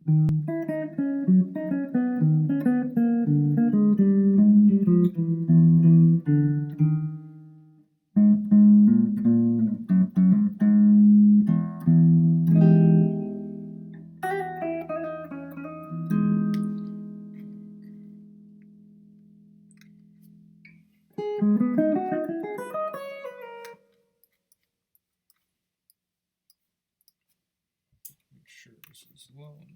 Make sure this is low now.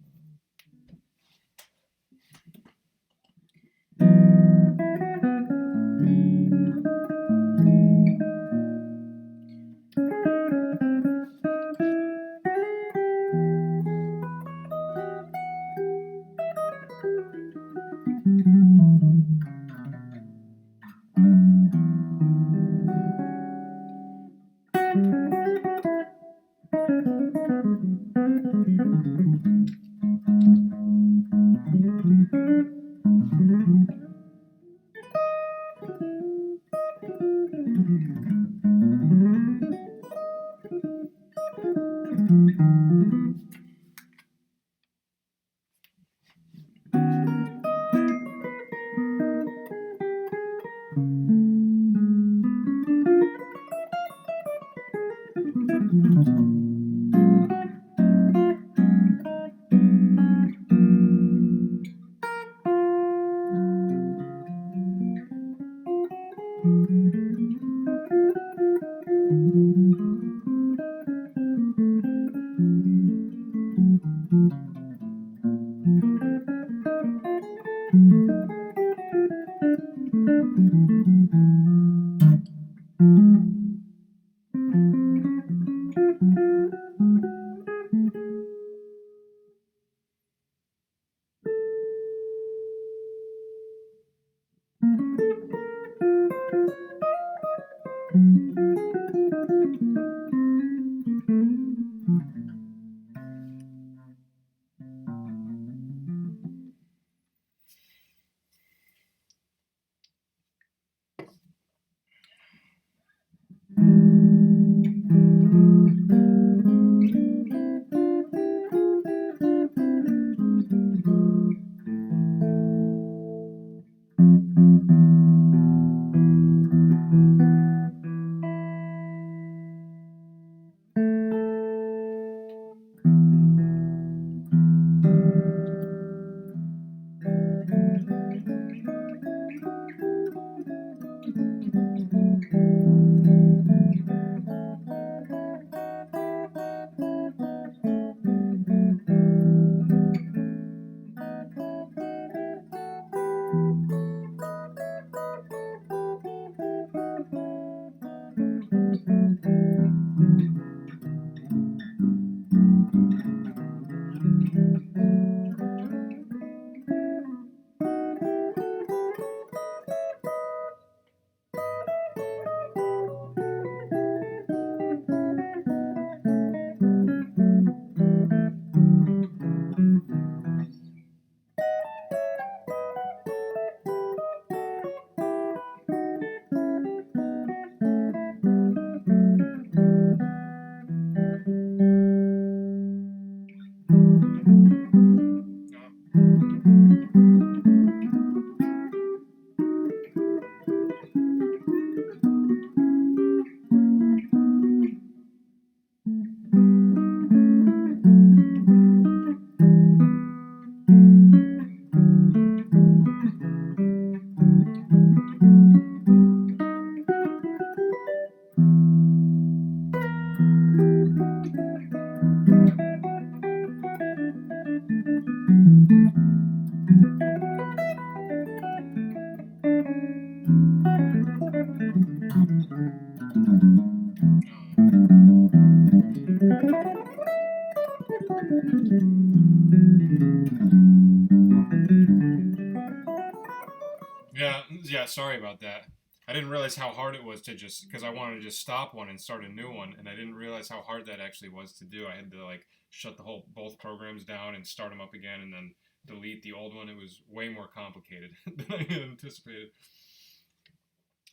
Yeah, sorry about that. I didn't realize how hard it was to just because I wanted to just stop one and start a new one, and I didn't realize how hard that actually was to do. I had to like shut the whole both programs down and start them up again, and then delete the old one. It was way more complicated than I had anticipated.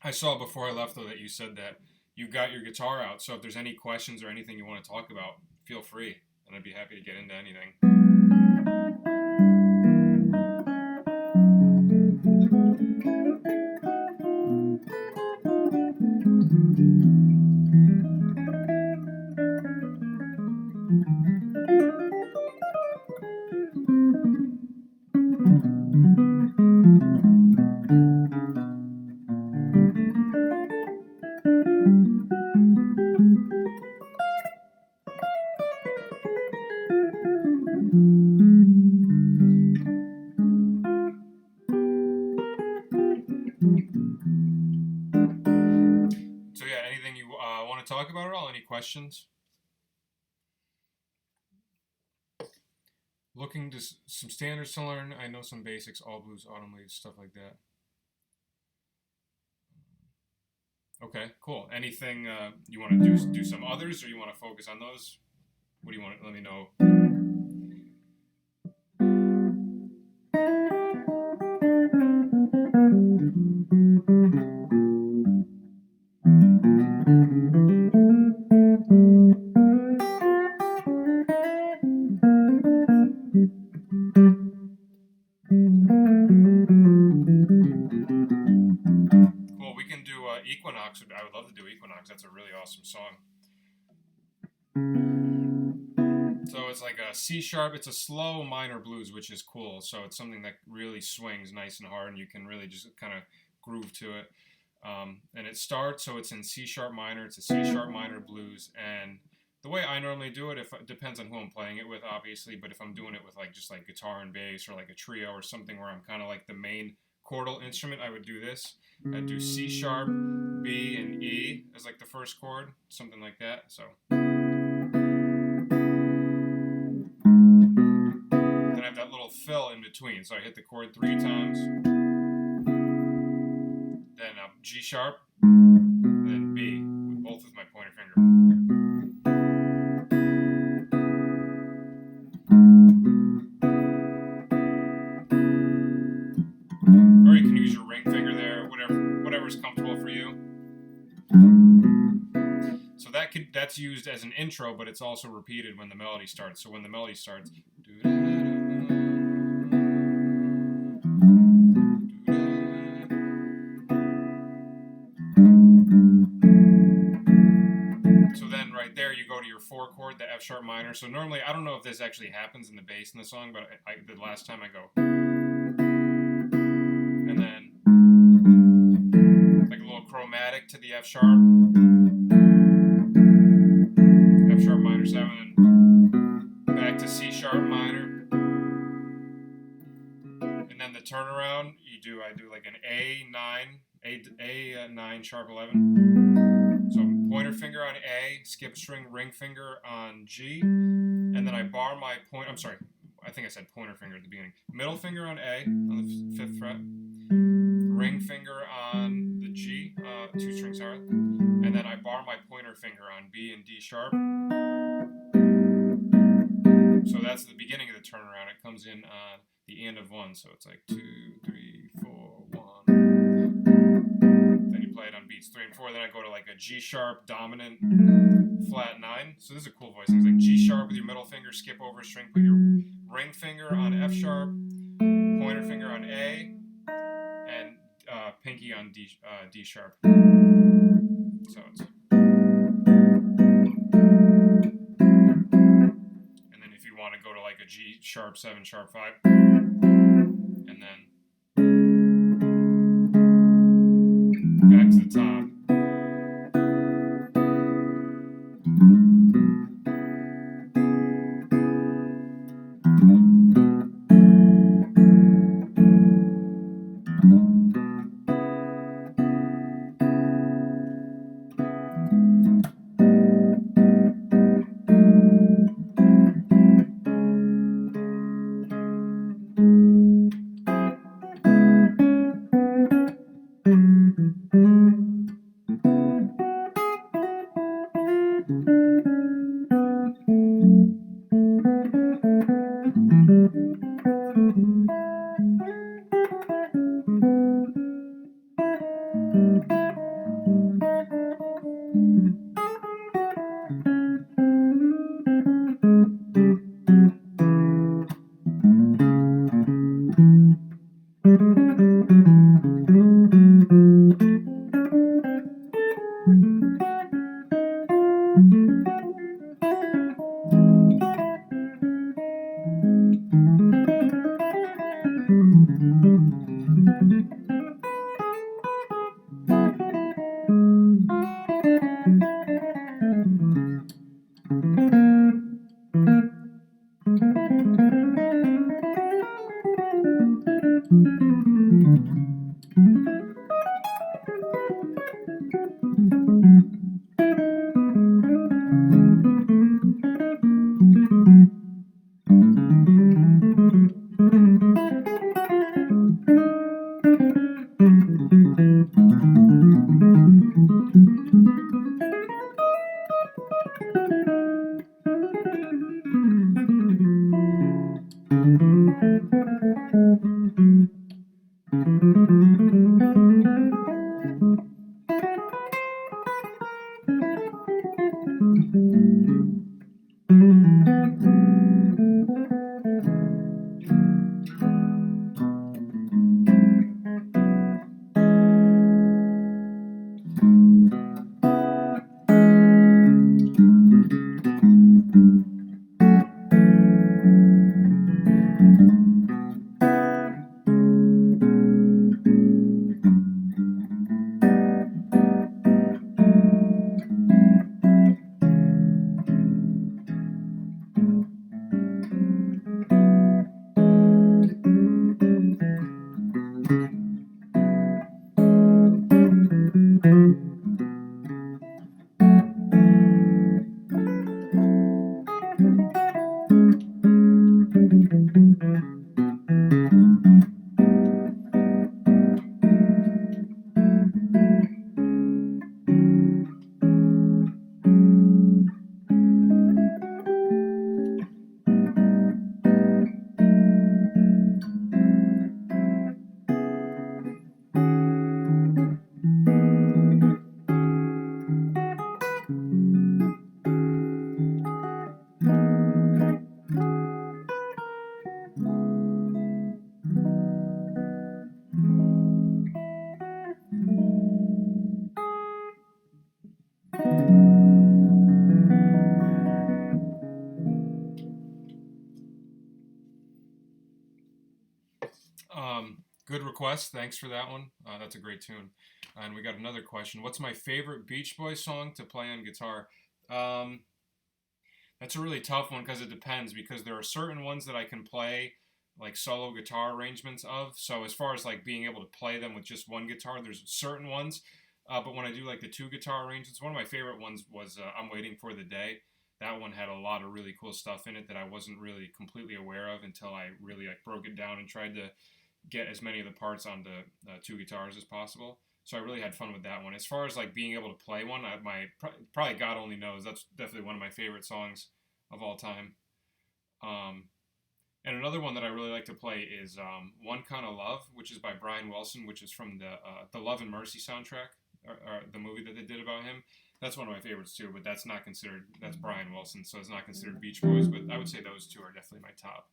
I saw before I left though that you said that you got your guitar out. So if there's any questions or anything you want to talk about, feel free, and I'd be happy to get into anything. So yeah, anything you want to talk about at all? Any questions? Looking to some standards to learn. I know some basics, all blues, autumn leaves, stuff like that. Okay, cool. Anything you want to do some others, or you want to focus on those? What do you want to let me know? Cool. We can do Equinox. I would love to do Equinox. That's a really awesome song. So it's like a C sharp. It's a slow minor blues, which is cool. So it's something that really swings nice and hard, and you can really just kind of groove to it. And it starts, so it's in C sharp minor. It's a C sharp minor blues, and the way I normally do it, it depends on who I'm playing it with, obviously. But if I'm doing it with like just like guitar and bass, or like a trio or something where I'm kind of like the main chordal instrument, I would do this. I'd do C sharp, B, and E as like the first chord, something like that. So then I have that little fill in between. So I hit the chord 3 times, then G sharp, then B, with both with my pointer finger. Or you can use your ring finger there, whatever's comfortable for you. So that's used as an intro, but it's also repeated when the melody starts. So when the melody starts, so then right there you go to your 4 chord, the F sharp minor. So normally, I don't know if this actually happens in the bass in the song, but the last time I go, and then like a little chromatic to the F sharp minor 7, and back to C sharp minor, and then the turnaround I do like an A9 sharp 11. So pointer finger on A, skip string, ring finger on G, and then I bar my I think I said pointer finger at the beginning. Middle finger on A on the 5th fret, ring finger on the G, 2 strings higher, and then I bar my pointer finger on B and D sharp. So that's the beginning of the turnaround. It comes in on the end of 1, so it's like 2, 3, 4, 1. Then you play it on beats 3 and 4. Then I go to like a G sharp dominant flat 9. So this is a cool voice. It's like G sharp with your middle finger, skip over a string, put your ring finger on F sharp, pointer finger on A, and pinky on D sharp. So it's. And then if you want to go to like a G sharp 7 sharp 5, and then back to the top. Good request. Thanks for that one. That's a great tune. And we got another question. What's my favorite Beach Boys song to play on guitar? Um, that's a really tough one because it depends. Because there are certain ones that I can play like solo guitar arrangements of. So as far as like being able to play them with just one guitar, there's certain ones. But when I do like the two guitar arrangements, one of my favorite ones was "I'm Waiting for the Day." That one had a lot of really cool stuff in it that I wasn't really completely aware of until I really like broke it down and tried to get as many of the parts onto two guitars as possible. So I really had fun with that one. As far as like being able to play one, probably God only knows. That's definitely one of my favorite songs of all time. Um, and another one that I really like to play is "One Kind of Love," which is by Brian Wilson, which is from the Love and Mercy soundtrack, or the movie that they did about him. That's one of my favorites too, but that's not considered. That's Brian Wilson, so it's not considered Beach Boys. But I would say those two are definitely my top.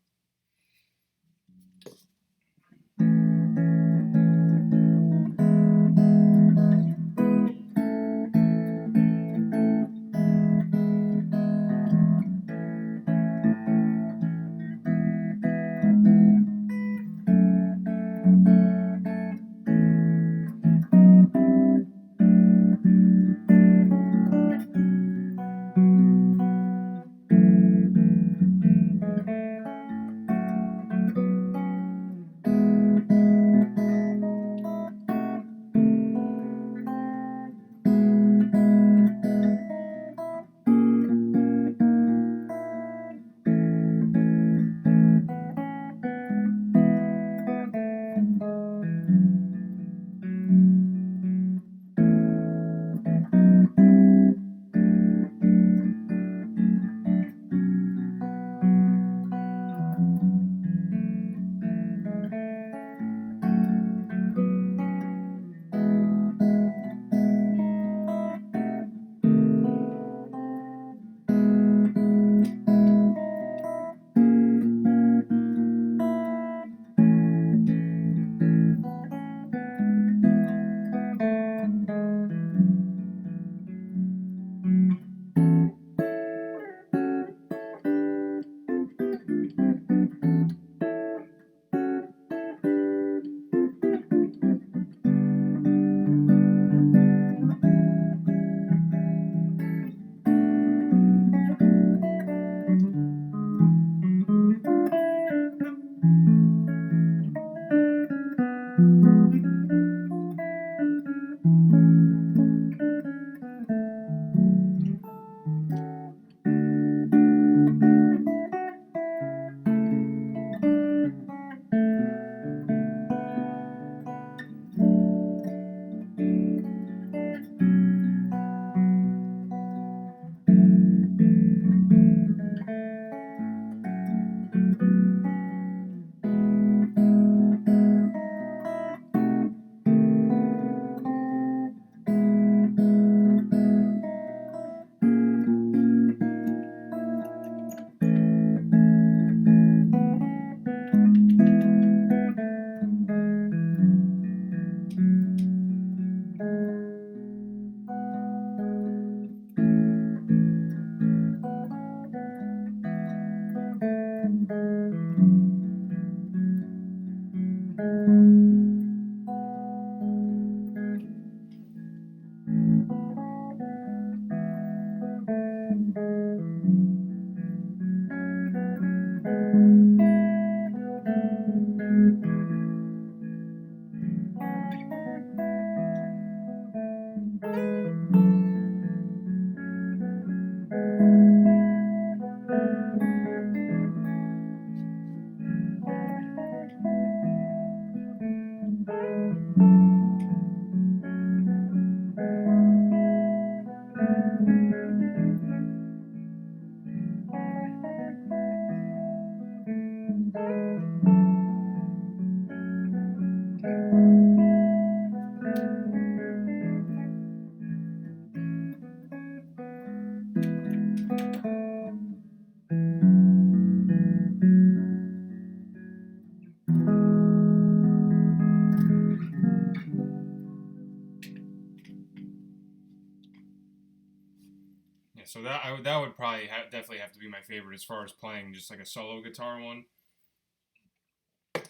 that would probably definitely have to be my favorite as far as playing just like a solo guitar one.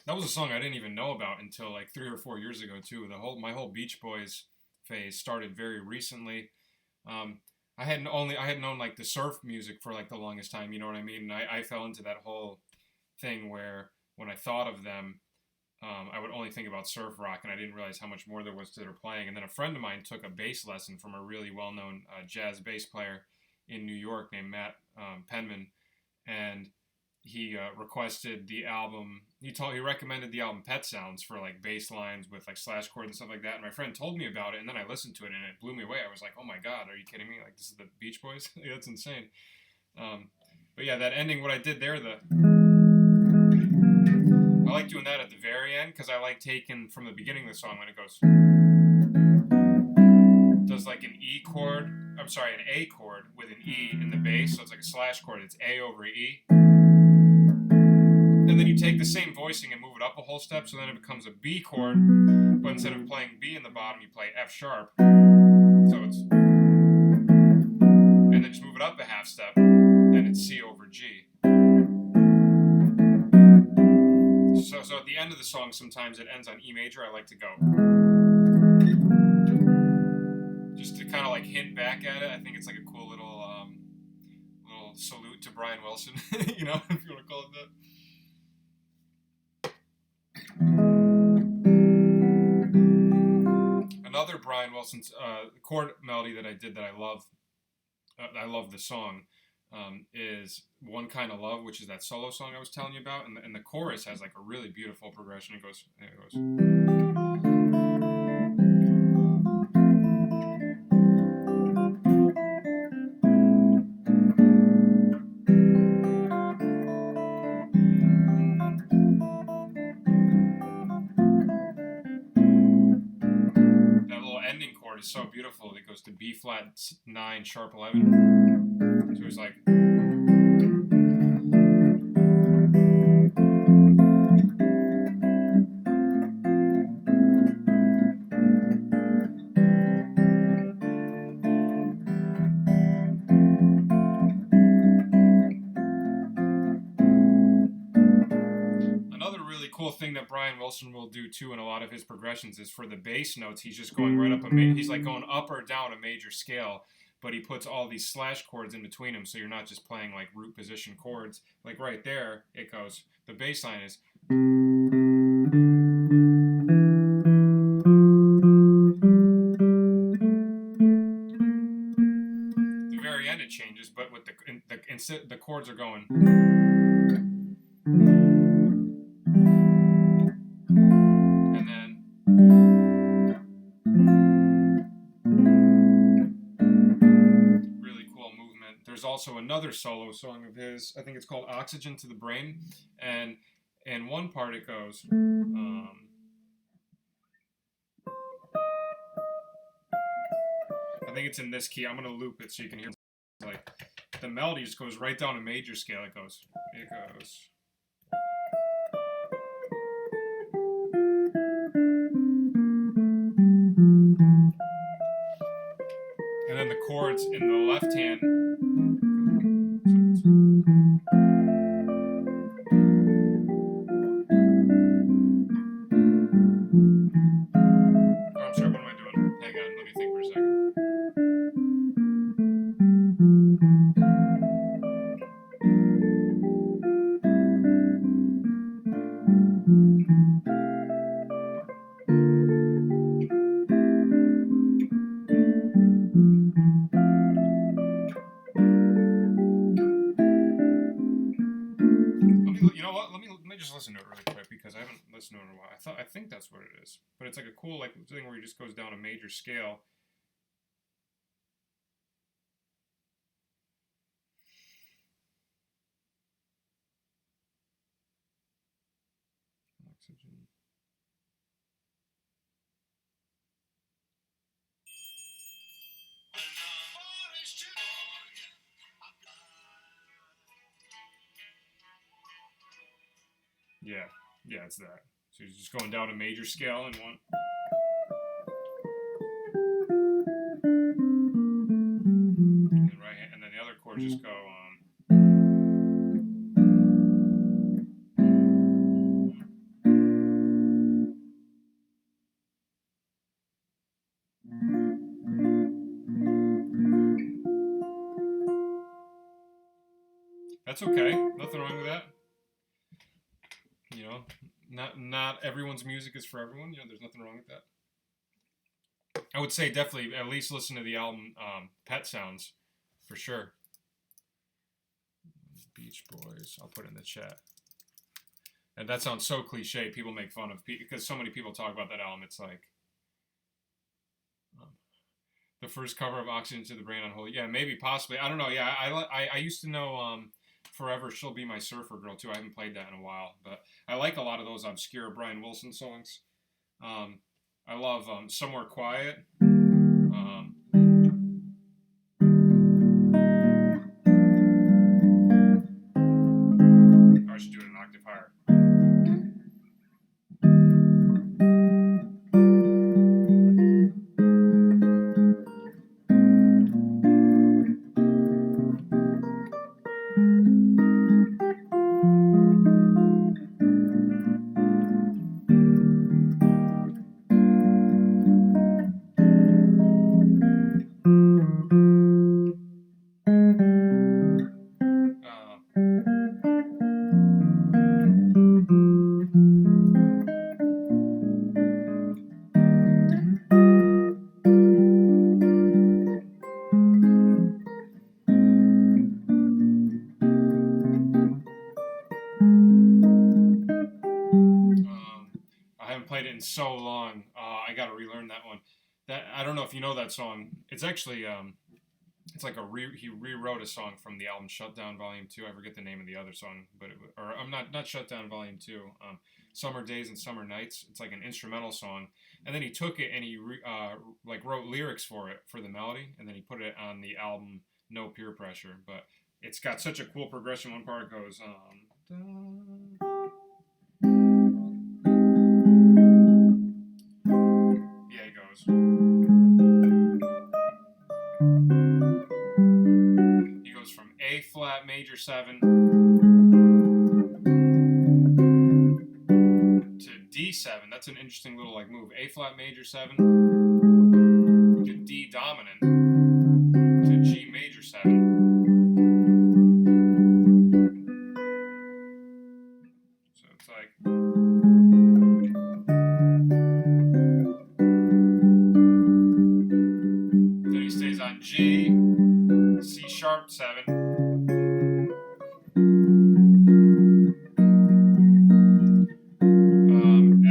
That was a song I didn't even know about until like 3 or 4 years ago too. My whole Beach Boys phase started very recently. I had known like the surf music for like the longest time. You know what I mean? And I fell into that whole thing where when I thought of them, I would only think about surf rock, and I didn't realize how much more there was to their playing. And then a friend of mine took a bass lesson from a really well-known jazz bass player in New York named Matt Penman, and he requested the album. He recommended the album Pet Sounds for like bass lines with like slash chords and stuff like that. And my friend told me about it, and then I listened to it, and it blew me away. I was like, "Oh my God, are you kidding me? Like this is the Beach Boys? That's insane." But yeah, that ending, what I did there, I like doing that at the very end because I like taking from the beginning of the song when it goes, does like an E chord. I'm sorry, an A chord with an E in the bass, so it's like a slash chord. It's A over E. And then you take the same voicing and move it up a whole step, so then it becomes a B chord, but instead of playing B in the bottom, you play F sharp. So it's, and then just move it up a half step, then it's C over G. So at the end of the song, sometimes it ends on E major. I like to go just to kind of like hint back at it. I think it's like a cool little salute to Brian Wilson, you know, if you want to call it that. Another Brian Wilson's chord melody that I did that I love the song, is One Kind of Love, which is that solo song I was telling you about, and the chorus has like a really beautiful progression. It goes. That little ending chord is so beautiful. It goes to B flat 9 sharp 11. So it's like. Cool thing that Brian Wilson will do too in a lot of his progressions is for the bass notes, he's just going right up he's like going up or down a major scale, but he puts all these slash chords in between them, so you're not just playing like root position chords. Like right there, it goes, the bass line is. The very end it changes, but with the chords are going. There's also another solo song of his. I think it's called Oxygen to the Brain. And in one part it goes. I think it's in this key. I'm going to loop it so you can hear. Like the melody just goes right down a major scale. It goes. And then the chords in the left hand. Oh, I'm sorry, what am I doing? Hang on, let me think for a second. You know what? Let me just listen to it really quick because I haven't listened to it in a while. I think that's what it is, but it's like a cool like thing where he just goes down a major scale. Oxygen. Yeah, it's that. So he's just going down a major scale in one. And then the other chord or just go. That's okay. Nothing wrong with that. You know, not everyone's music is for everyone. You know, there's nothing wrong with that. I would say definitely at least listen to the album Pet Sounds, for sure. Beach Boys. I'll put it in the chat. And that sounds so cliche. People make fun of because so many people talk about that album. It's like the first cover of Oxygen to the Brain on Holy. Yeah, maybe, possibly. I don't know. Yeah, I used to know Forever She'll Be My Surfer Girl too. I haven't played that in a while, but I like a lot of those obscure Brian Wilson songs. I love Somewhere Quiet. I should do it an octave higher. Played it in so long. I got to relearn that one. That I don't know if you know that song. It's actually it's like he rewrote a song from the album Shutdown Volume 2. I forget the name of the other song, but I'm not Shutdown Volume 2. Summer Days and Summer Nights. It's like an instrumental song, and then he took it and he like wrote lyrics for it for the melody, and then he put it on the album No Peer Pressure. But it's got such a cool progression. One part goes he goes from A flat major 7 to D7. That's an interesting little like move. A flat major 7 to D dominant to G major 7. So it's like on G, C sharp 7,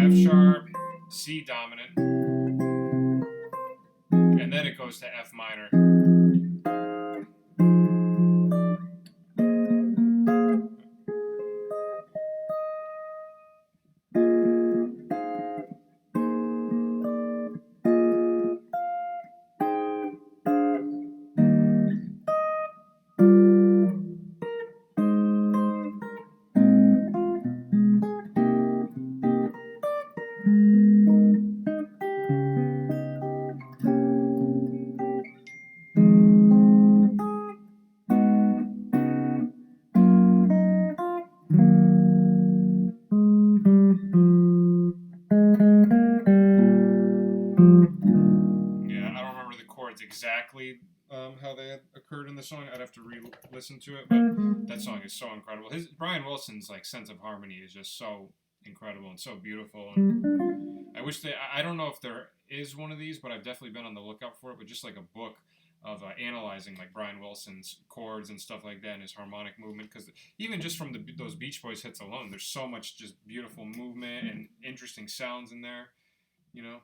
F sharp, C dominant, and then it goes to F minor. Exactly how they occurred in the song. I'd have to re-listen to it, but that song is so incredible. Brian Wilson's like sense of harmony is just so incredible and so beautiful. And I wish I don't know if there is one of these, but I've definitely been on the lookout for it. But just like a book of analyzing like Brian Wilson's chords and stuff like that and his harmonic movement, because even just from those Beach Boys hits alone, there's so much just beautiful movement and interesting sounds in there, you know.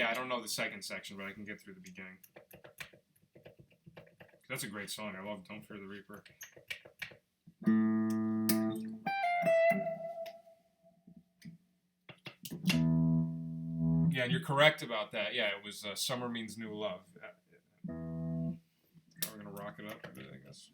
I don't know the second section, but I can get through the beginning. That's a great song. I love Don't Fear the Reaper. Yeah, and you're correct about that. Yeah, it was Summer Means New Love. We're going to rock it up a bit, I guess.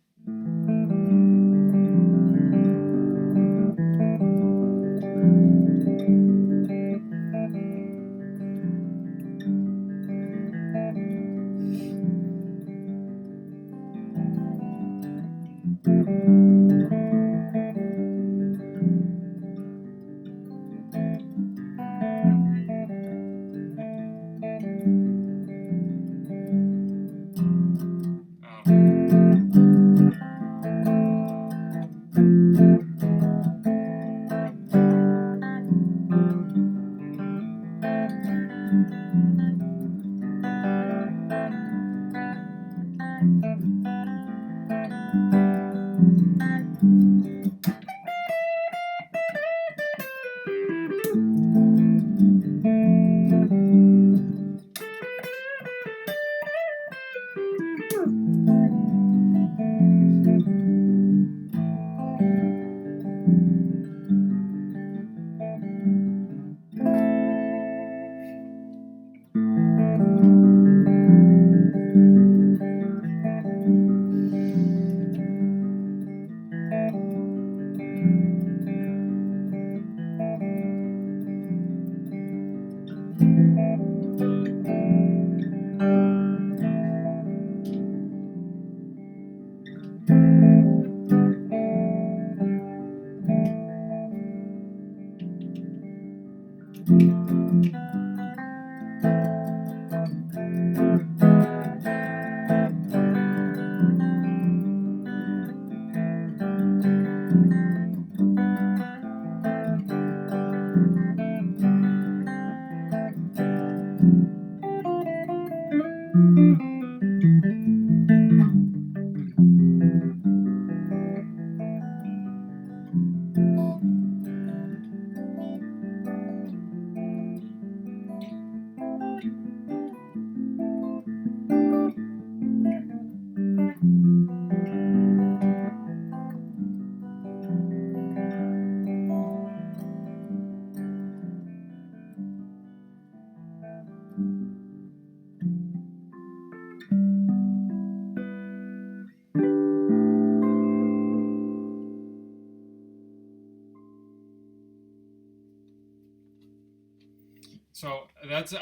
So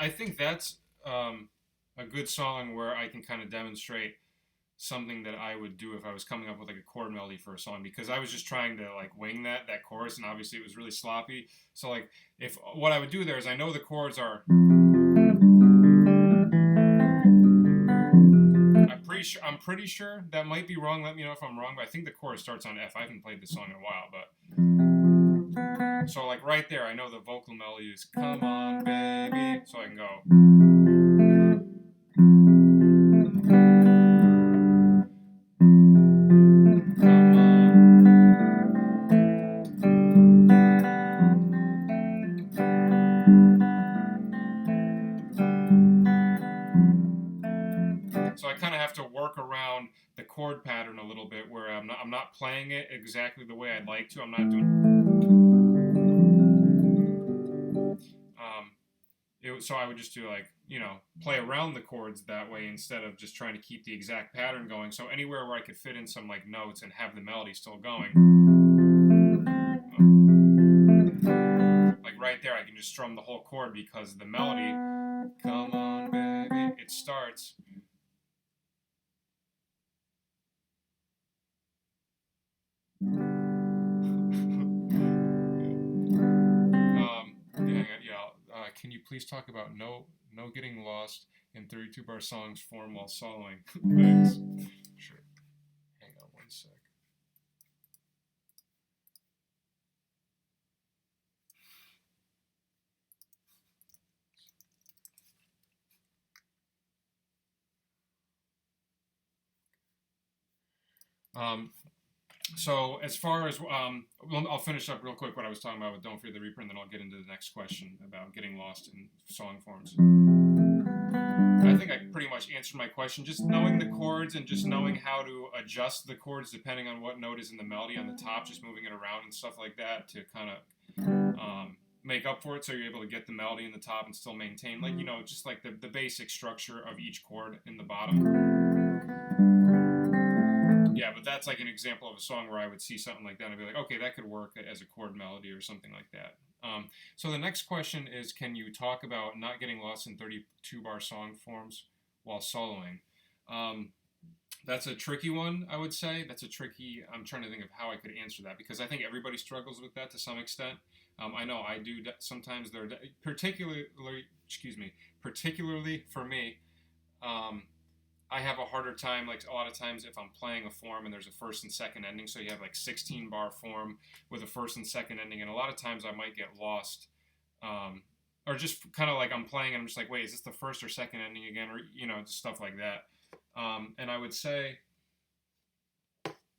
I think that's a good song where I can kind of demonstrate something that I would do if I was coming up with like a chord melody for a song, because I was just trying to like wing that chorus, and obviously it was really sloppy. So like, if what I would do there is, I know the chords are, I'm pretty sure that might be wrong. Let me know if I'm wrong, but I think the chorus starts on F. I haven't played this song in a while, but so like right there, I know the vocal melody is "Come on, baby," so I can go. So I kind of have to work around the chord pattern a little bit, where I'm not playing it exactly the way I'd like to. I'm not doing. So I would just do like, play around the chords that way instead of just trying to keep the exact pattern going. So anywhere where I could fit in some like notes and have the melody still going, like right there, I can just strum the whole chord, because the melody, "Come on, baby," it starts. Can you please talk about no getting lost in 32 bar songs form while soloing? Thanks. Sure. Hang on one sec. So as far as I'll finish up real quick what I was talking about with "Don't Fear the Reaper," and then I'll get into the next question about getting lost in song forms. I think I pretty much answered my question. Just knowing the chords and just knowing how to adjust the chords depending on what note is in the melody on the top, just moving it around and stuff like that to kind of make up for it, so you're able to get the melody in the top and still maintain, like, just like the basic structure of each chord in the bottom. Yeah, but that's like an example of a song where I would see something like that and I'd be like, okay, that could work as a chord melody or something like that. So the next question is, can you talk about not getting lost in 32 bar song forms while soloing? That's a tricky one, I would say. I'm trying to think of how I could answer that, because I think everybody struggles with that to some extent. I know I do sometimes. They're particularly for me. I have a harder time, like a lot of times, if I'm playing a form and there's a first and second ending. So you have like 16 bar form with a first and second ending, and a lot of times I might get lost or just kind of like I'm playing and I'm just like, wait, is this the first or second ending again, or just stuff like that. And I would say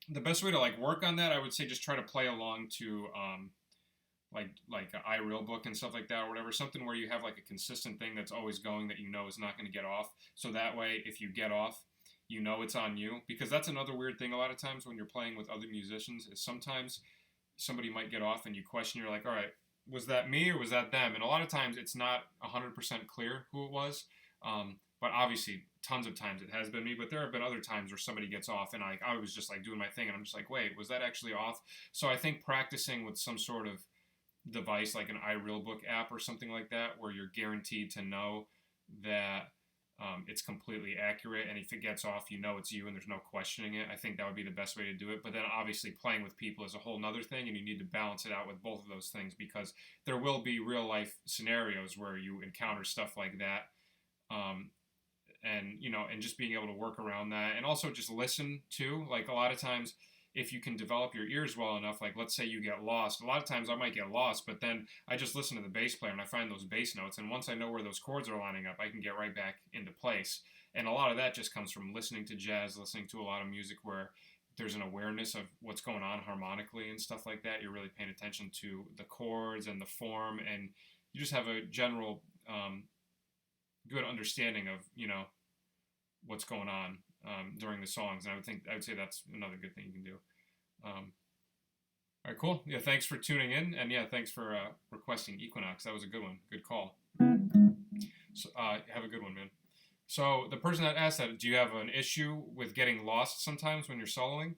the best way to like work on that, I would say just try to play along to like an iReal book and stuff like that, or whatever, something where you have like a consistent thing that's always going that is not going to get off. So that way, if you get off, it's on you, because that's another weird thing. A lot of times when you're playing with other musicians, is sometimes somebody might get off and you question, you're like, all right, was that me or was that them? And a lot of times it's not 100% clear who it was. But obviously, tons of times it has been me. But there have been other times where somebody gets off and I was just like doing my thing and I'm just like, wait, was that actually off? So I think practicing with some sort of device like an iReal book app or something like that, where you're guaranteed to know that it's completely accurate, and if it gets off, it's you and there's no questioning it. I think that would be the best way to do it. But then obviously playing with people is a whole nother thing, and you need to balance it out with both of those things, because there will be real life scenarios where you encounter stuff like that. And just being able to work around that, and also just listen to, like, a lot of times if you can develop your ears well enough, like let's say you get lost. A lot of times I might get lost, but then I just listen to the bass player and I find those bass notes. And once I know where those chords are lining up, I can get right back into place. And a lot of that just comes from listening to jazz, listening to a lot of music where there's an awareness of what's going on harmonically and stuff like that. You're really paying attention to the chords and the form, and you just have a general good understanding of, what's going on during the songs. And I would say that's another good thing you can do. All right, cool. Yeah, thanks for tuning in, and yeah, thanks for requesting Equinox. That was a good one. Good call. So have a good one, man. So the person that asked that, do you have an issue with getting lost sometimes when you're soloing?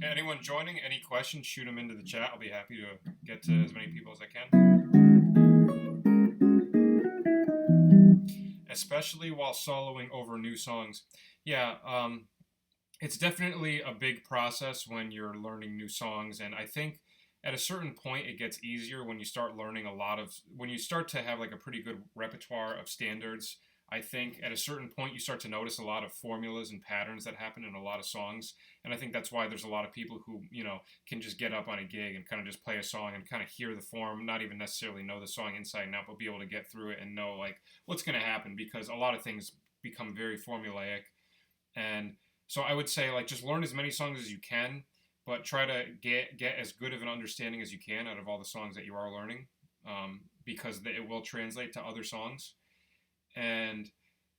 Anyone joining, any questions, shoot them into the chat. I'll be happy to get to as many people as I can. Especially while soloing over new songs. Yeah, it's definitely a big process when you're learning new songs, and I think at a certain point it gets easier when you start learning when you start to have like a pretty good repertoire of standards. I think at a certain point you start to notice a lot of formulas and patterns that happen in a lot of songs, and I think that's why there's a lot of people who can just get up on a gig and kind of just play a song and kind of hear the form, not even necessarily know the song inside and out, but be able to get through it and know like what's going to happen, because a lot of things become very formulaic. And so I would say like just learn as many songs as you can, but try to get as good of an understanding as you can out of all the songs that you are learning, because it will translate to other songs. And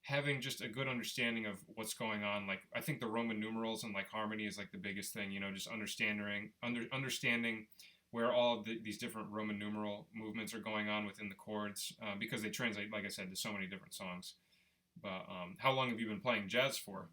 having just a good understanding of what's going on, like I think the Roman numerals and like harmony is like the biggest thing, just understanding where all of these different Roman numeral movements are going on within the chords, because they translate, like I said, to so many different songs. But how long have you been playing jazz for?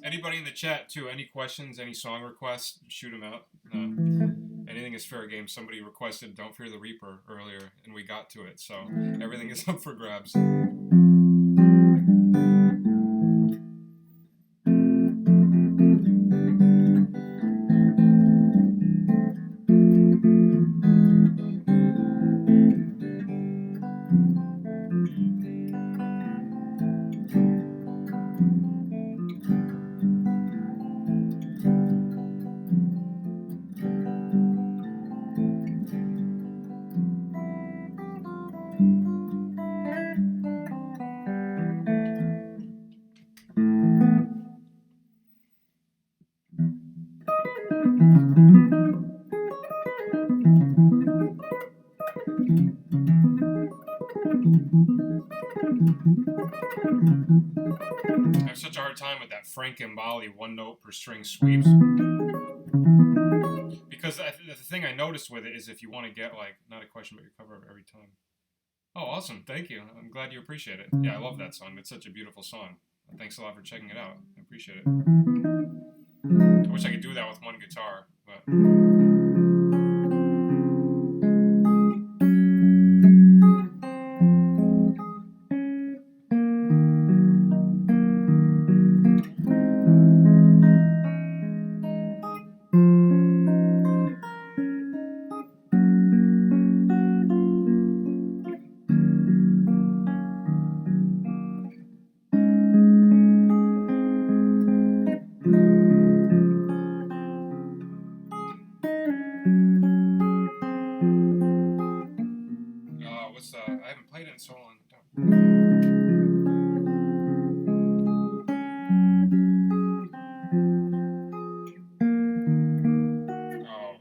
Anybody in the chat too? Any questions? Any song requests? Shoot them out. Anything is fair game. Somebody requested "Don't Fear the Reaper" earlier, and we got to it. So everything is up for grabs. I have such a hard time with that Frank Mbali 1 note per string sweeps. Because the thing I noticed with it is if you want to get, like, not a question but your cover of every time. Oh, awesome. Thank you. I'm glad you appreciate it. Yeah, I love that song. It's such a beautiful song. Thanks a lot for checking it out. I appreciate it. I wish I could do that with one guitar, but... I haven't played it in so long. Oh.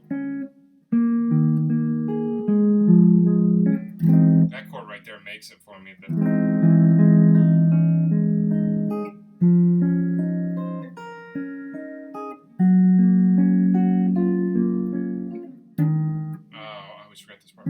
That chord right there makes it for me. Oh, I always forget this part.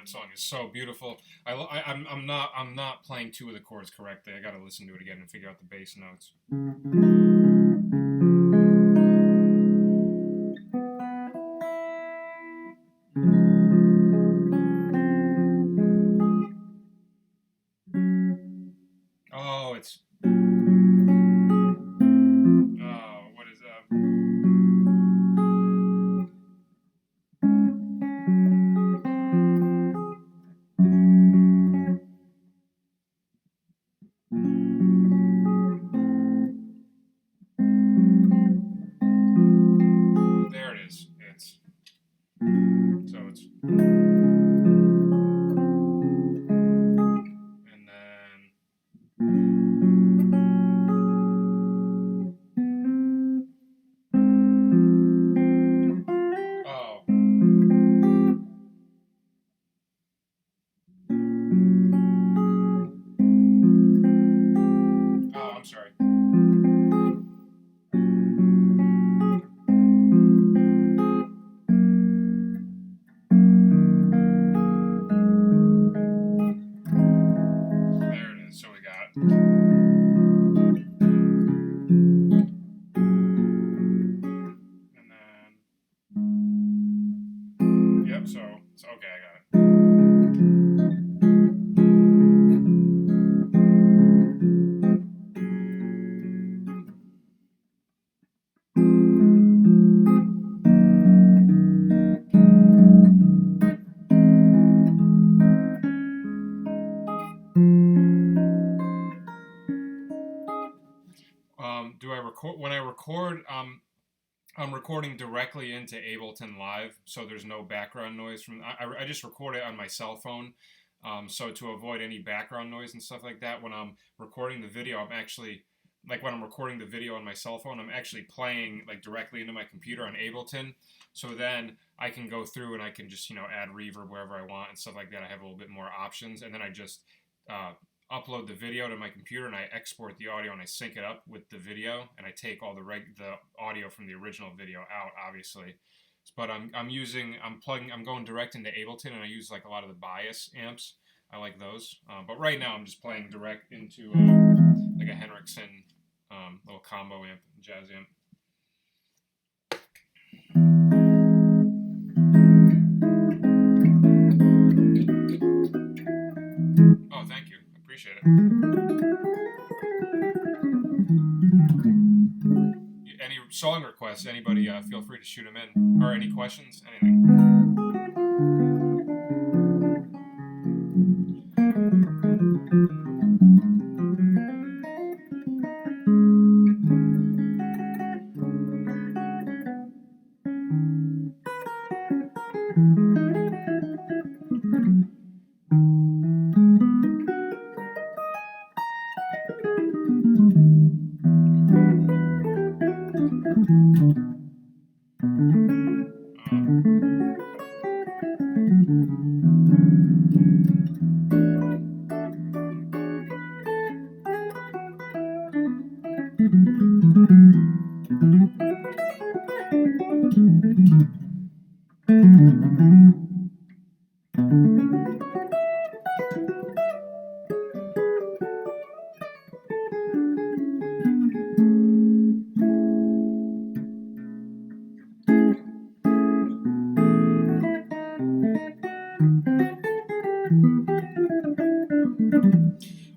Song is so beautiful. I'm not playing 2 of the chords correctly. I got to listen to it again and figure out the bass notes. Oh, it's what is that? There it is. It's and then oh. Oh, I'm sorry. There it is. So we got. And then. Yep, so okay, I got it. I'm recording directly into Ableton Live, so there's no background noise from. I just record it on my cell phone, so to avoid any background noise and stuff like that. When I'm recording the video, I'm actually like when I'm recording the video on my cell phone, I'm actually playing like directly into my computer on Ableton. So then I can go through and I can just add reverb wherever I want and stuff like that. I have a little bit more options, and then I just upload the video to my computer and I export the audio and I sync it up with the video, and I take all the audio from the original video out, obviously. But I'm going direct into Ableton, and I use like a lot of the bias amps. I like those. But right now I'm just playing direct into like a Henriksen little combo amp, jazz amp. Oh, thank you. I appreciate it. Any song requests? Anybody feel free to shoot them in. Or any questions? Anything.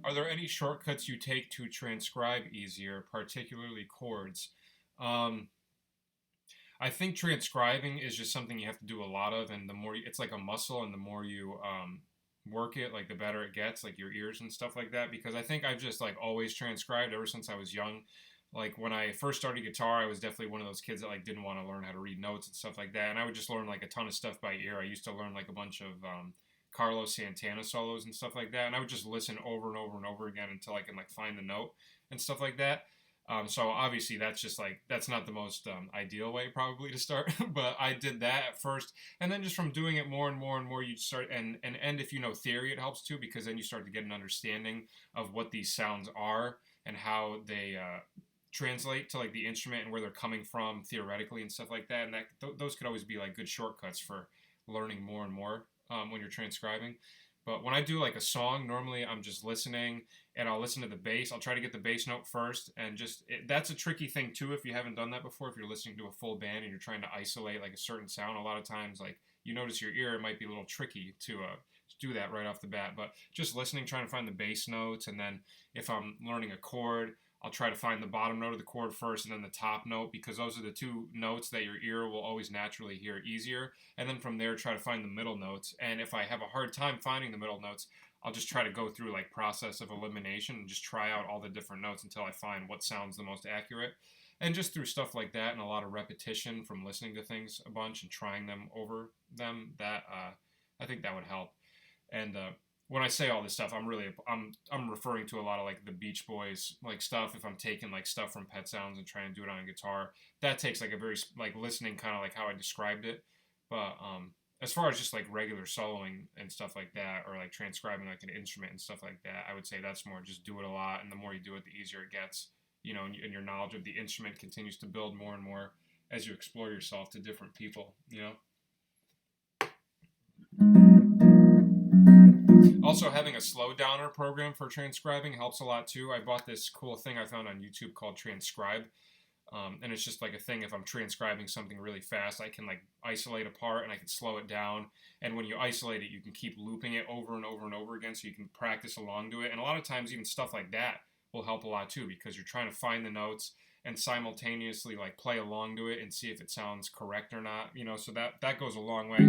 Are there any shortcuts you take to transcribe easier, particularly chords? I think transcribing is just something you have to do a lot of, and the more it's like a muscle, and the more you work it, like the better it gets, like your ears and stuff like that. Because I think I've just like always transcribed ever since I was young. Like when I first started guitar, I was definitely one of those kids that like didn't want to learn how to read notes and stuff like that, and I would just learn like a ton of stuff by ear. I used to learn like a bunch of Carlos Santana solos and stuff like that, and I would just listen over and over and over again until I can like find the note and stuff like that. So obviously that's just like that's not the most ideal way probably to start, but I did that at first, and then just from doing it more and more and more, you start and if you know theory, it helps too, because then you start to get an understanding of what these sounds are and how they translate to like the instrument and where they're coming from theoretically and stuff like that, and that those could always be like good shortcuts for learning more and more when you're transcribing. But when I do like a song, normally I'm just listening, and I'll listen to the bass. I'll try to get the bass note first, and that's a tricky thing too if you haven't done that before. If you're listening to a full band and you're trying to isolate like a certain sound, a lot of times like you notice your ear, it might be a little tricky to do that right off the bat. But just listening, trying to find the bass notes, and then if I'm learning a chord, I'll try to find the bottom note of the chord first and then the top note, because those are the two notes that your ear will always naturally hear easier. And then from there, try to find the middle notes. And if I have a hard time finding the middle notes, I'll just try to go through like process of elimination and just try out all the different notes until I find what sounds the most accurate. And just through stuff like that and a lot of repetition from listening to things a bunch and trying them over them, that I think that would help. And when I say all this stuff, I'm referring to a lot of like the Beach Boys like stuff. If I'm taking like stuff from Pet Sounds and trying to do it on a guitar, that takes like a very like listening, kind of like how I described it. But as far as just like regular soloing and stuff like that, or like transcribing like an instrument and stuff like that, I would say that's more just do it a lot, and the more you do it, the easier it gets. And your knowledge of the instrument continues to build more and more as you explore yourself to different people. Also, having a slow downer program for transcribing helps a lot too. I bought this cool thing I found on YouTube called Transcribe. And it's just like a thing, if I'm transcribing something really fast, I can like isolate a part and I can slow it down. And when you isolate it, you can keep looping it over and over and over again, so you can practice along to it. And a lot of times even stuff like that will help a lot too, because you're trying to find the notes and simultaneously like play along to it and see if it sounds correct or not, so that goes a long way.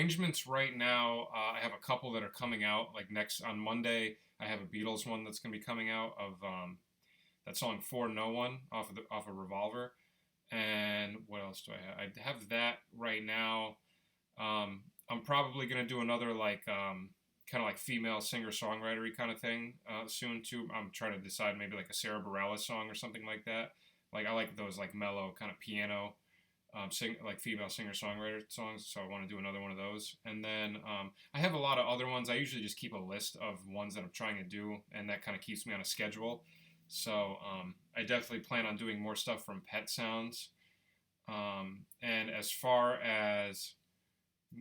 arrangements right now, I have a couple that are coming out. Like next on Monday, I have a Beatles one that's gonna be coming out of that song "For No One" off of Revolver. And what else do I have? I have that right now. I'm probably gonna do another like kind of like female singer songwriter kind of thing soon too. I'm trying to decide maybe like a Sarah Bareilles song or something like that. Like I like those like mellow kind of piano, like female singer songwriter songs. So I want to do another one of those. And then I have a lot of other ones. I usually just keep a list of ones that I'm trying to do, and that kind of keeps me on a schedule. So I definitely plan on doing more stuff from Pet Sounds. And as far as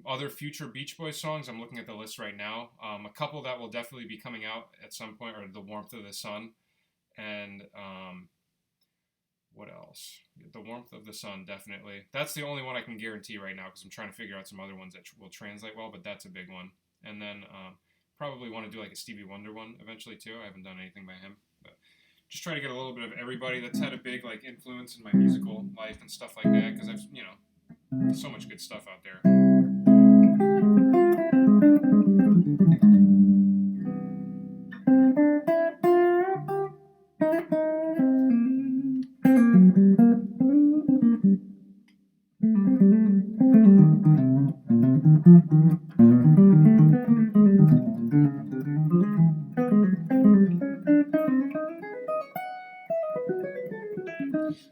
other future Beach Boys songs, I'm looking at the list right now. A couple that will definitely be coming out at some point are "The Warmth of the Sun" and what else? "The Warmth of the Sun," definitely. That's the only one I can guarantee right now because I'm trying to figure out some other ones that will translate well, but that's a big one. And then probably want to do like a Stevie Wonder one eventually too. I haven't done anything by him, but just try to get a little bit of everybody that's had a big like influence in my musical life and stuff like that because I've so much good stuff out there.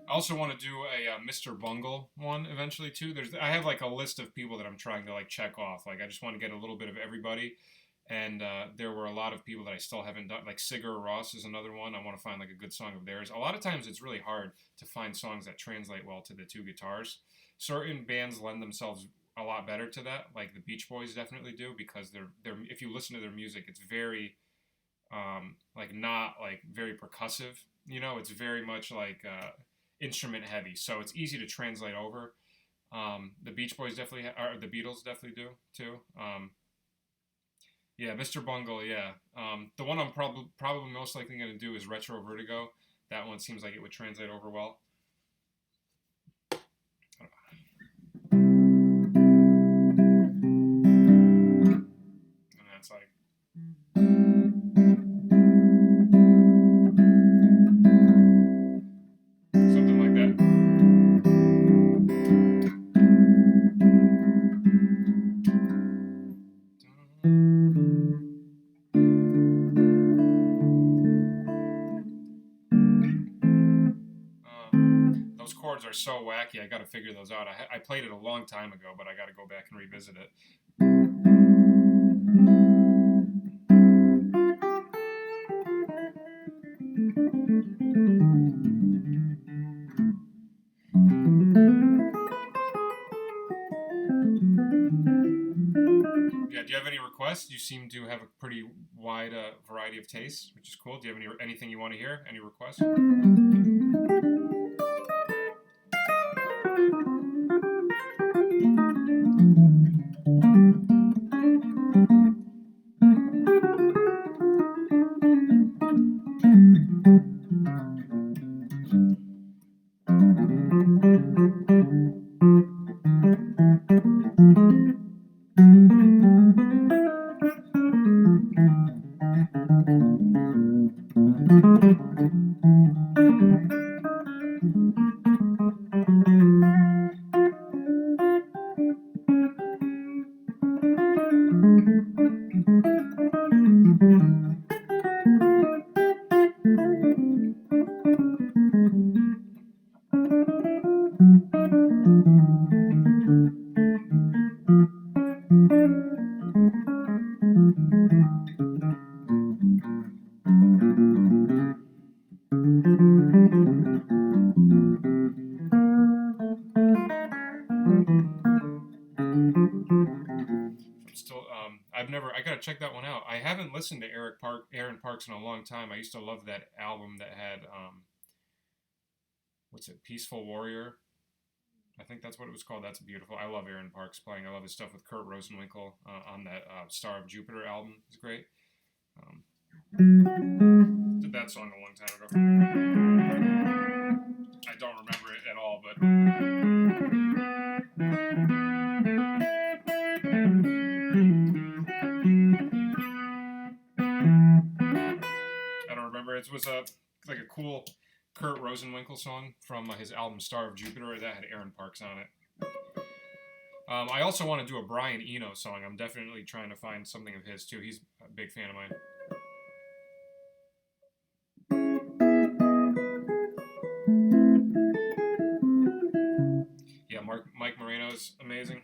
I also want to do a Mr. Bungle one eventually too. I have like a list of people that I'm trying to like check off. Like I just want to get a little bit of everybody, and there were a lot of people that I still haven't done. Like Sigur Rós is another one. I want to find like a good song of theirs. A lot of times it's really hard to find songs that translate well to the two guitars. Certain bands lend themselves a lot better to that. Like the Beach Boys definitely do because they're if you listen to their music, it's very like not like very percussive. It's very much like instrument heavy, so it's easy to translate over. The Beach Boys definitely, or the Beatles definitely do too. Yeah, Mr. Bungle. Yeah, the one I'm probably most likely going to do is Retro Vertigo. That one seems like it would translate over well. And that's like. Something like that. Those chords are so wacky. I got to figure those out. I played it a long time ago, but I got to go back and revisit it. Yeah, do you have any requests? You seem to have a pretty wide variety of tastes, which is cool. Do you have anything you want to hear? Any requests? I gotta check that one out. I haven't listened to Aaron Parks in a long time. I used to love that album that had what's it, Peaceful Warrior. I think that's what it was called. That's beautiful. I love Aaron Parks playing. I love his stuff with Kurt Rosenwinkel on that Star of Jupiter album. It's great. Did that song a long time ago. I don't remember it at all, but. It was a like a cool Kurt Rosenwinkel song from his album Star of Jupiter that had Aaron Parks on it. I also want to do a Brian Eno song. I'm definitely trying to find something of his too. He's a big fan of mine. Yeah, Mike Moreno's amazing.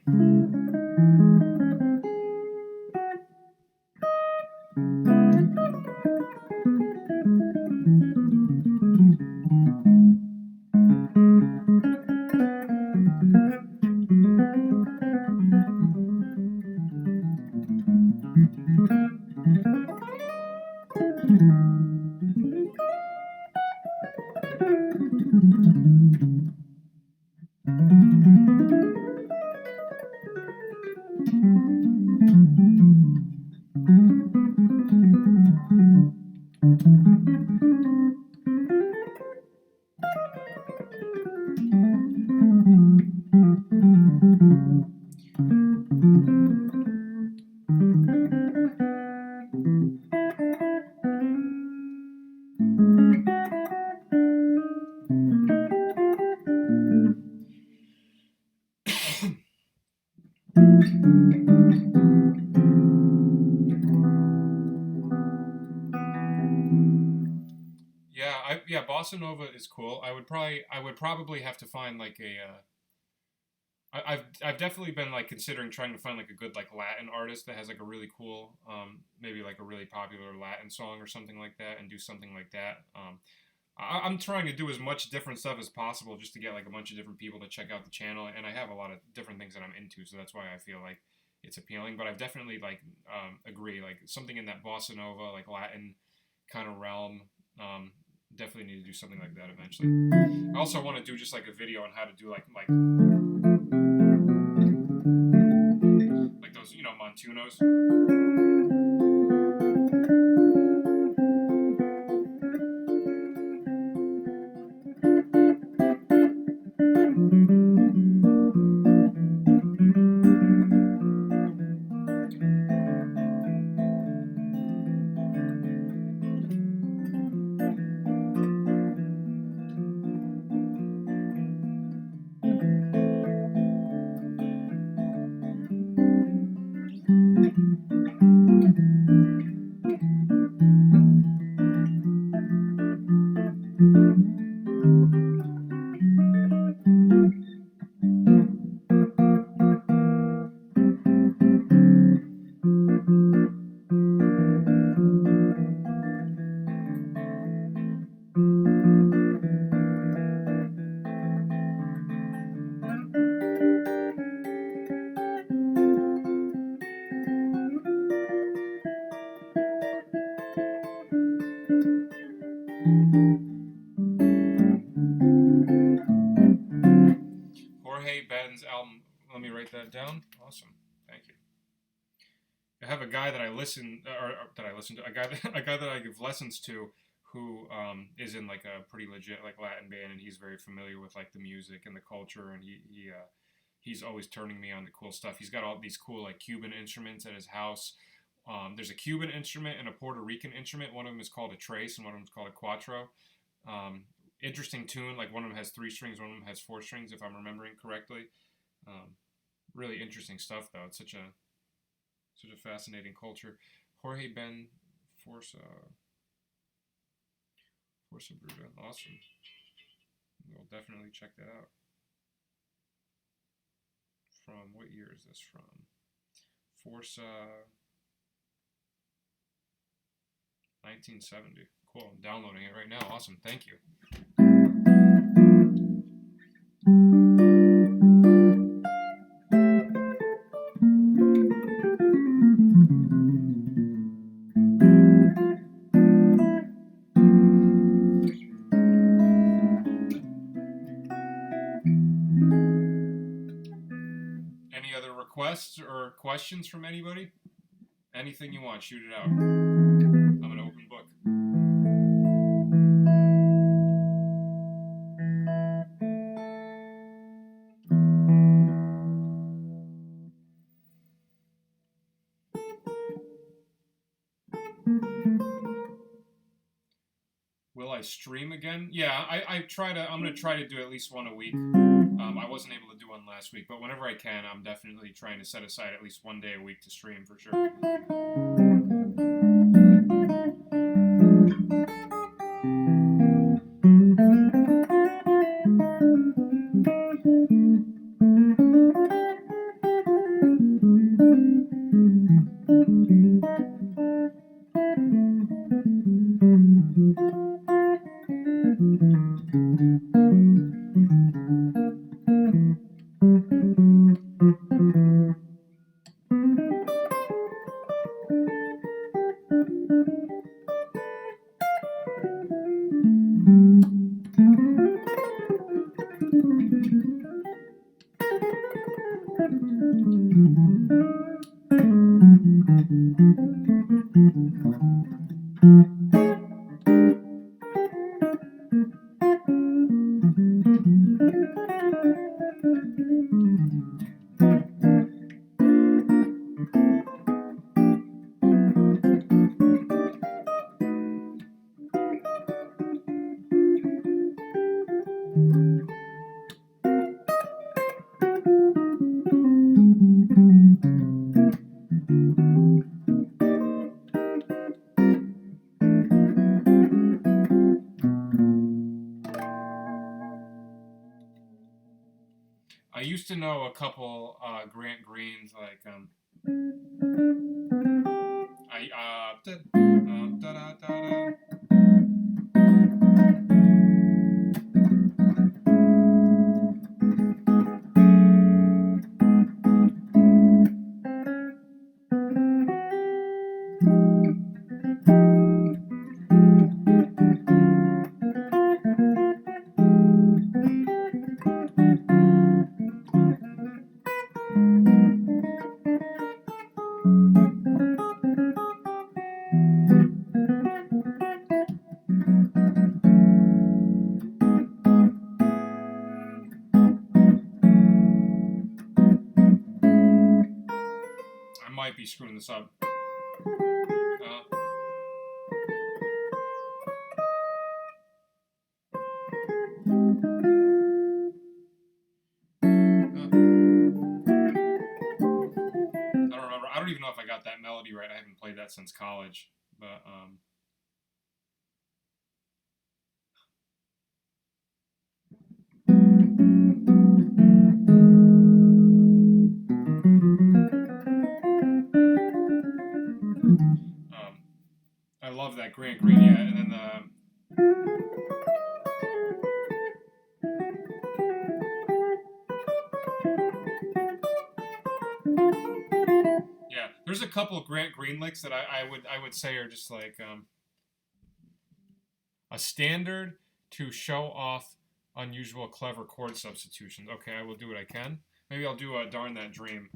Yeah, bossa nova is cool. I would probably have to find like a. I've definitely been like considering trying to find like a good like Latin artist that has like a really cool, maybe like a really popular Latin song or something like that, and do something like that. I'm trying to do as much different stuff as possible just to get like a bunch of different people to check out the channel, and I have a lot of different things that I'm into, so that's why I feel like it's appealing. But I've definitely like agree like something in that bossa nova like Latin kind of realm. Definitely need to do something like that eventually. I also want to do just like a video on how to do like those Montunos. Jorge Ben's album. Let me write that down. Awesome, thank you. I have a guy that I listen to, a guy that I give lessons to, who is in like a pretty legit like Latin band, and he's very familiar with like the music and the culture, and he's always turning me on to cool stuff. He's got all these cool like Cuban instruments at his house. There's a Cuban instrument and a Puerto Rican instrument. One of them is called a trace, and one of them is called a cuatro. Interesting tune. Like one of them has 3 strings, one of them has 4 strings, if I'm remembering correctly. Really interesting stuff, though. It's such a fascinating culture. Jorge Ben Forza Bruta. Awesome. We'll definitely check that out. From what year is this from? Forza 1970. Cool. I'm downloading it right now. Awesome. Thank you. Any other requests or questions from anybody? Anything you want, shoot it out. I'm an open book. Will I stream again? Yeah, I'm gonna try to do at least one a week. I wasn't able to do one last week, but whenever I can, I'm definitely trying to set aside at least one day a week to stream for sure. I used to know a couple Grant Greens, like I da, da, da, da, da. I might be screwing this up. I don't remember. I don't even know if I got that melody right. I haven't played that since college, but I love that Grant Green, yeah, and then yeah, there's a couple of Grant Green licks that I would say are just like a standard to show off unusual, clever chord substitutions. Okay, I will do what I can. Maybe I'll do a Darn That Dream.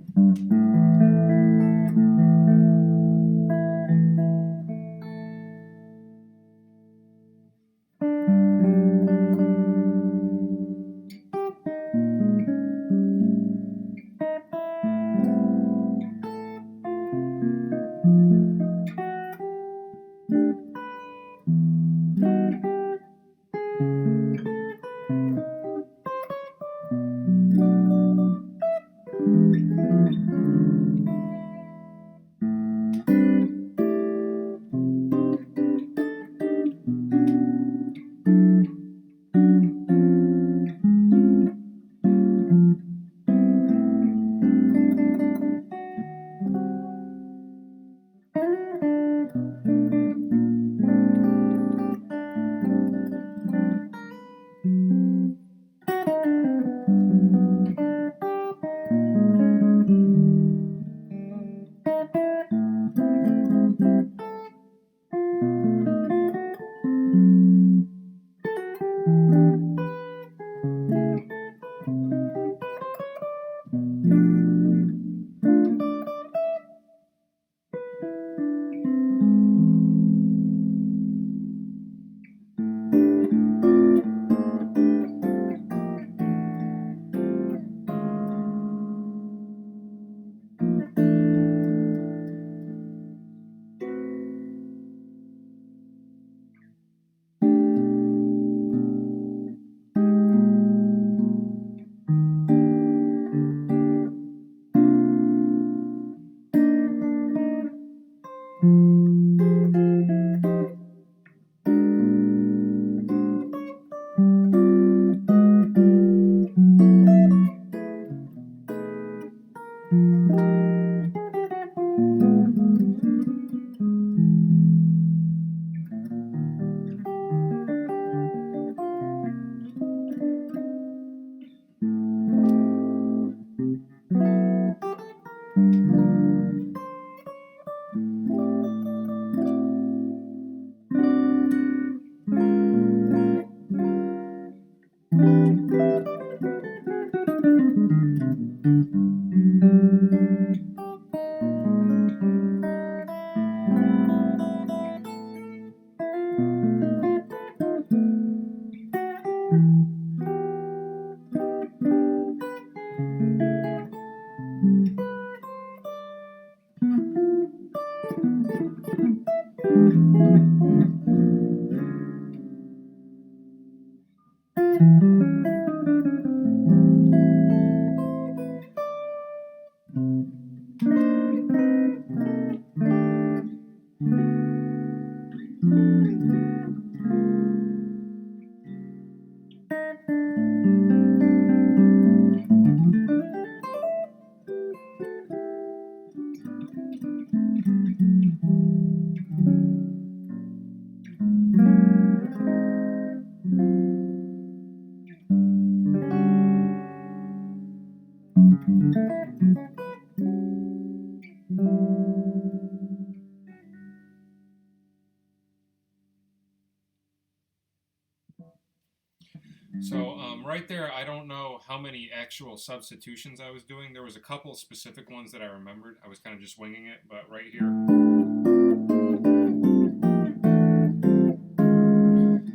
So right there, I don't know how many actual substitutions I was doing. There was a couple specific ones that I remembered. I was kind of just winging it, but right here.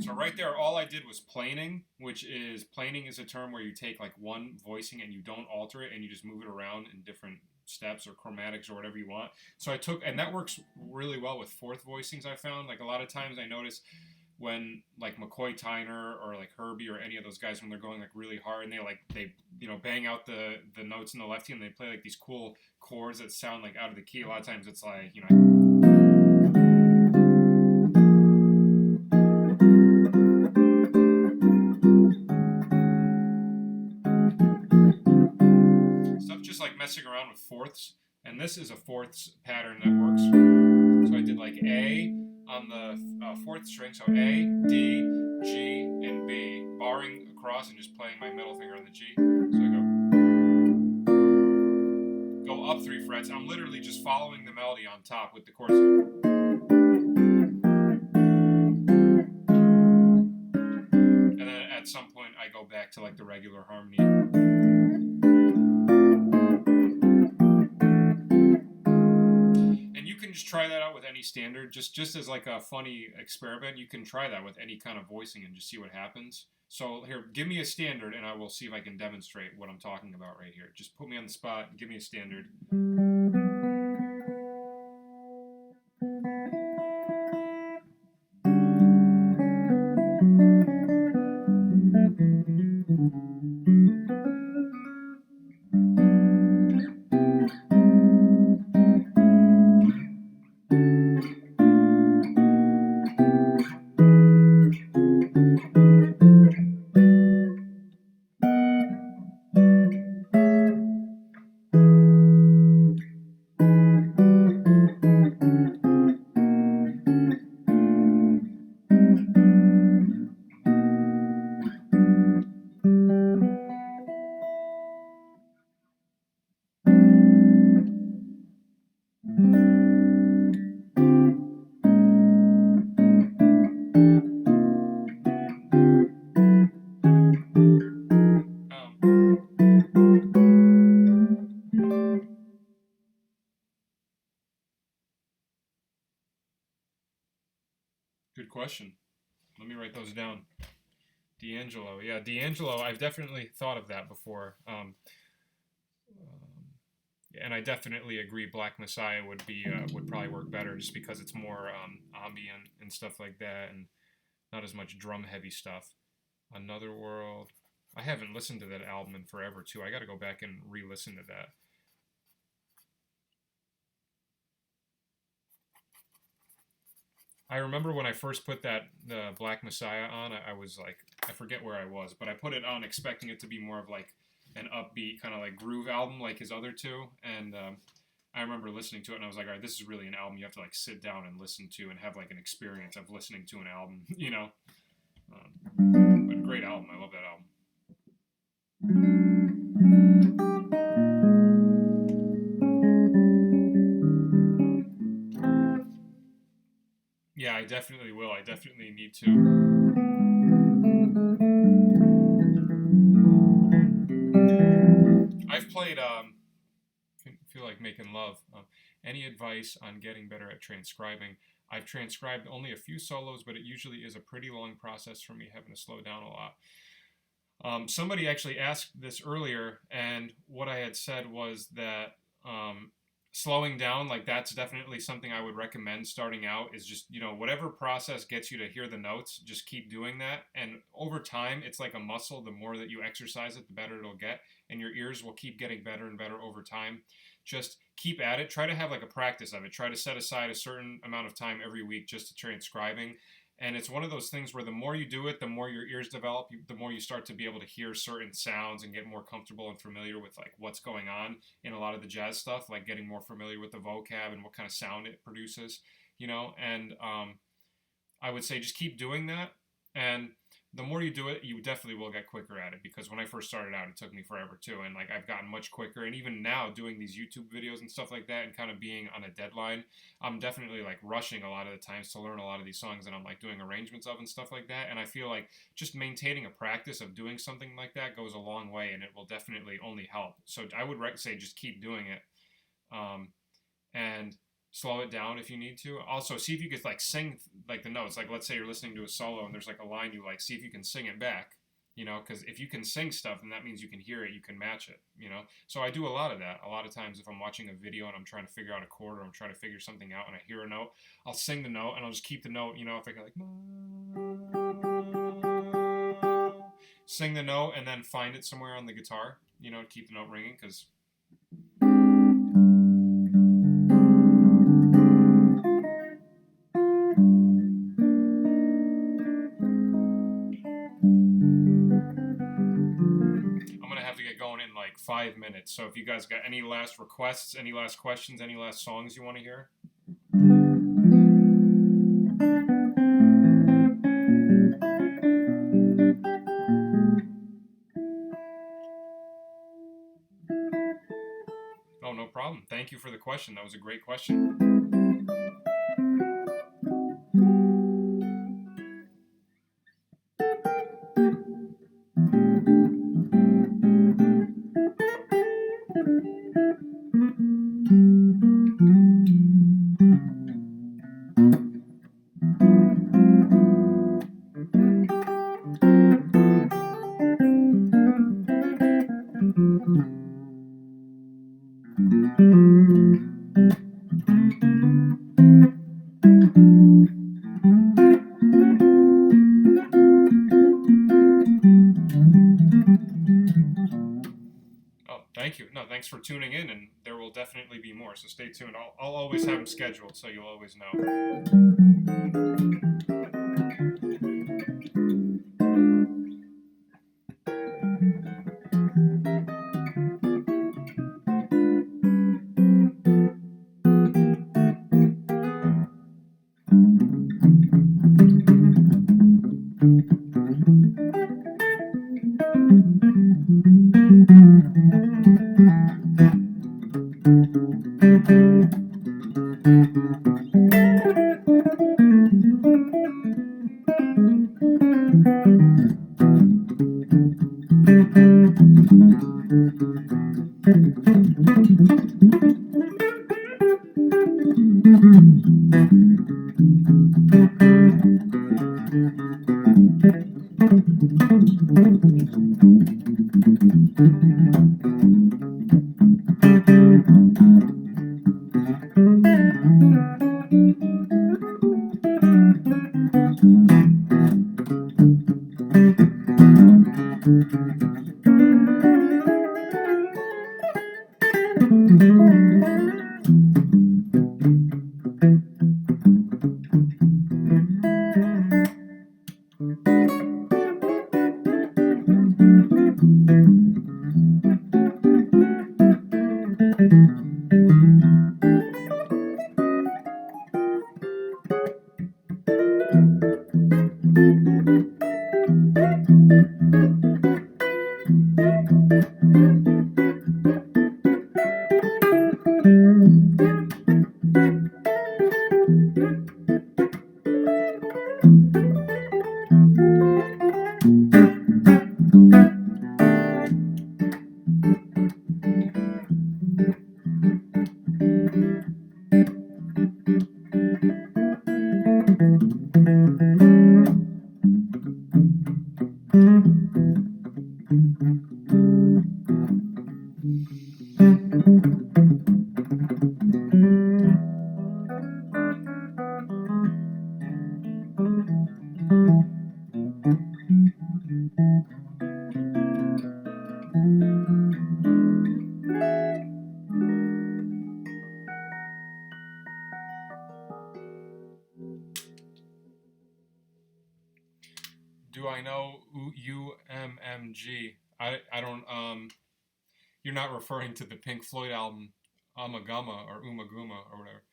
So right there, all I did was planing, which is planing is a term where you take like one voicing and you don't alter it and you just move it around in different steps or chromatics or whatever you want. So I took, and that works really well with fourth voicings. I found like a lot of times I notice when like McCoy Tyner or like Herbie or any of those guys when they're going like really hard and they bang out the notes in the left hand and they play like these cool chords that sound like out of the key. A lot of times it's like stuff just like messing around with fourths, and this is a fourths pattern that works. So I did like A on the fourth string, so A, D, G, and B, barring across and just playing my middle finger on the G. So I go up 3 frets. I'm literally just following the melody on top with the chords. And then at some point I go back to like the regular harmony. Just try that out with any standard, just as like a funny experiment. You can try that with any kind of voicing and just see what happens. So here, give me a standard and I will see if I can demonstrate what I'm talking about right here. Just put me on the spot and give me a standard. Good question. Let me write those down. D'Angelo. Yeah, D'Angelo, I've definitely thought of that before. And I definitely agree Black Messiah would probably work better just because it's more ambient and stuff like that and not as much drum heavy stuff. Another World. I haven't listened to that album in forever too. I got to go back and re-listen to that. I remember when I first put the Black Messiah on, I was like, I forget where I was, but I put it on expecting it to be more of like an upbeat kind of like groove album like his other two, and I remember listening to it and I was like, all right, this is really an album you have to like sit down and listen to and have like an experience of listening to an album, you know. But great album. I love that album. Yeah, I definitely will. I definitely need to. I've played feel like making love. Any advice on getting better at transcribing? I've transcribed only a few solos, but it usually is a pretty long process for me, having to slow down a lot. Somebody actually asked this earlier, and what I had said was that slowing down, like that's definitely something I would recommend starting out, is just, whatever process gets you to hear the notes, just keep doing that. And over time, it's like a muscle. The more that you exercise it, the better it'll get. And your ears will keep getting better and better over time. Just keep at it. Try to have like a practice of it. Try to set aside a certain amount of time every week just to transcribing. And it's one of those things where the more you do it, the more your ears develop, the more you start to be able to hear certain sounds and get more comfortable and familiar with like what's going on in a lot of the jazz stuff, like getting more familiar with the vocab and what kind of sound it produces, and I would say just keep doing that. And the more you do it, you definitely will get quicker at it, because when I first started out, it took me forever too. And like I've gotten much quicker. And even now doing these YouTube videos and stuff like that and kind of being on a deadline, I'm definitely like rushing a lot of the times to learn a lot of these songs that I'm like doing arrangements of and stuff like that. And I feel like just maintaining a practice of doing something like that goes a long way, and it will definitely only help. So I would say just keep doing it. And slow it down if you need to. Also, see if you could like sing like the notes. Like let's say you're listening to a solo and there's like a line you like, see if you can sing it back. Because if you can sing stuff, then that means you can hear it, you can match it. So I do a lot of that. A lot of times, if I'm watching a video and I'm trying to figure out a chord, or I'm trying to figure something out, and I hear a note, I'll sing the note and I'll just keep the note. If I go like sing the note and then find it somewhere on the guitar, keep the note ringing, because going in like 5 minutes. So if you guys got any last requests, any last questions, any last songs you want to hear? Oh, no problem. Thank you for the question. That was a great question. Thank you. No, thanks for tuning in, and there will definitely be more, so stay tuned. I'll always have them scheduled, so you'll always know. Do I know UMMG? I don't. You're not referring to the Pink Floyd album Umaguma or Umaguma or whatever.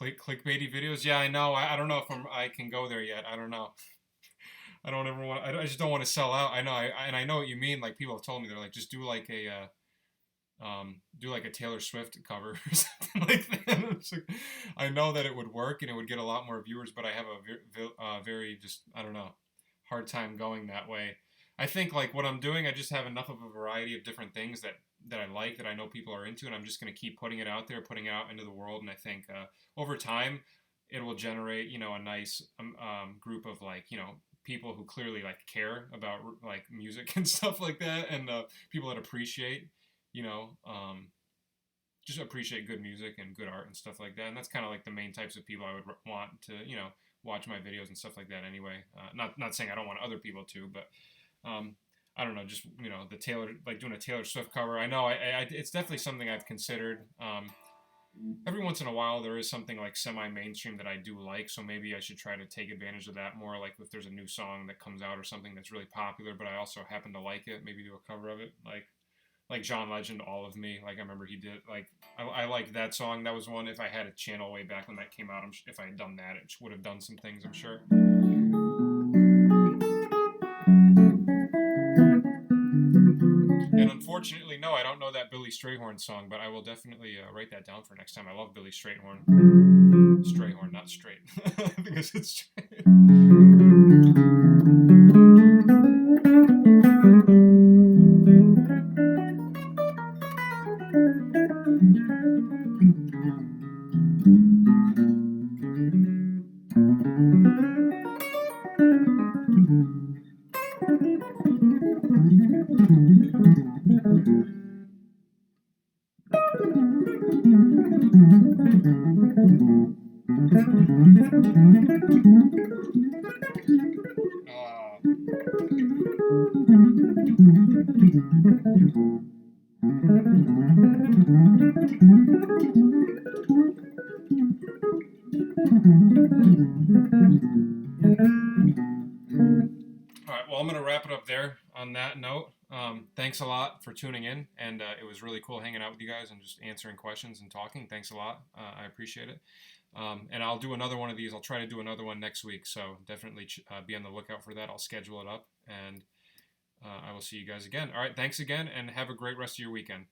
Clickbaity videos. Yeah, I know. I don't know if I can go there yet. I don't know. I don't ever want. I just don't want to sell out. I know. And I know what you mean. Like people have told me, they're like, just do like a Taylor Swift cover or something like that. It's like, I know that it would work and it would get a lot more viewers, but I have a very just, I don't know, hard time going that way. I think like what I'm doing, I just have enough of a variety of different things that I like, that I know people are into, and I'm just going to keep putting it out there, putting it out into the world. And I think over time, it will generate, a nice group of like, people who clearly like care about like music and stuff like that, and people that appreciate, you know, just appreciate good music and good art and stuff like that. And that's kind of like the main types of people I would want to, watch my videos and stuff like that anyway. Not saying I don't want other people to, but I don't know, just, the Taylor, like doing a Taylor Swift cover. I know it's definitely something I've considered. Every once in a while there is something like semi-mainstream that I do like, so maybe I should try to take advantage of that more, like if there's a new song that comes out or something that's really popular, but I also happen to like it, maybe do a cover of it, like John Legend, All of Me. Like I remember he did, like I like that song. That was one, if I had a channel way back when that came out, if I had done that, it would have done some things, I'm sure. And unfortunately, no, I don't know that Billy Strayhorn song, but I will definitely write that down for next time. I love Billy Strayhorn. Strayhorn, not straight. Because it's straight. All right, well, I'm going to wrap it up there on that note. Thanks a lot for tuning in, and it was really cool hanging out with you guys and just answering questions and talking. Thanks a lot. I appreciate it. And I'll do another one of these. I'll try to do another one next week, so definitely be on the lookout for that. I'll schedule it up, and I will see you guys again. All right, thanks again, and have a great rest of your weekend.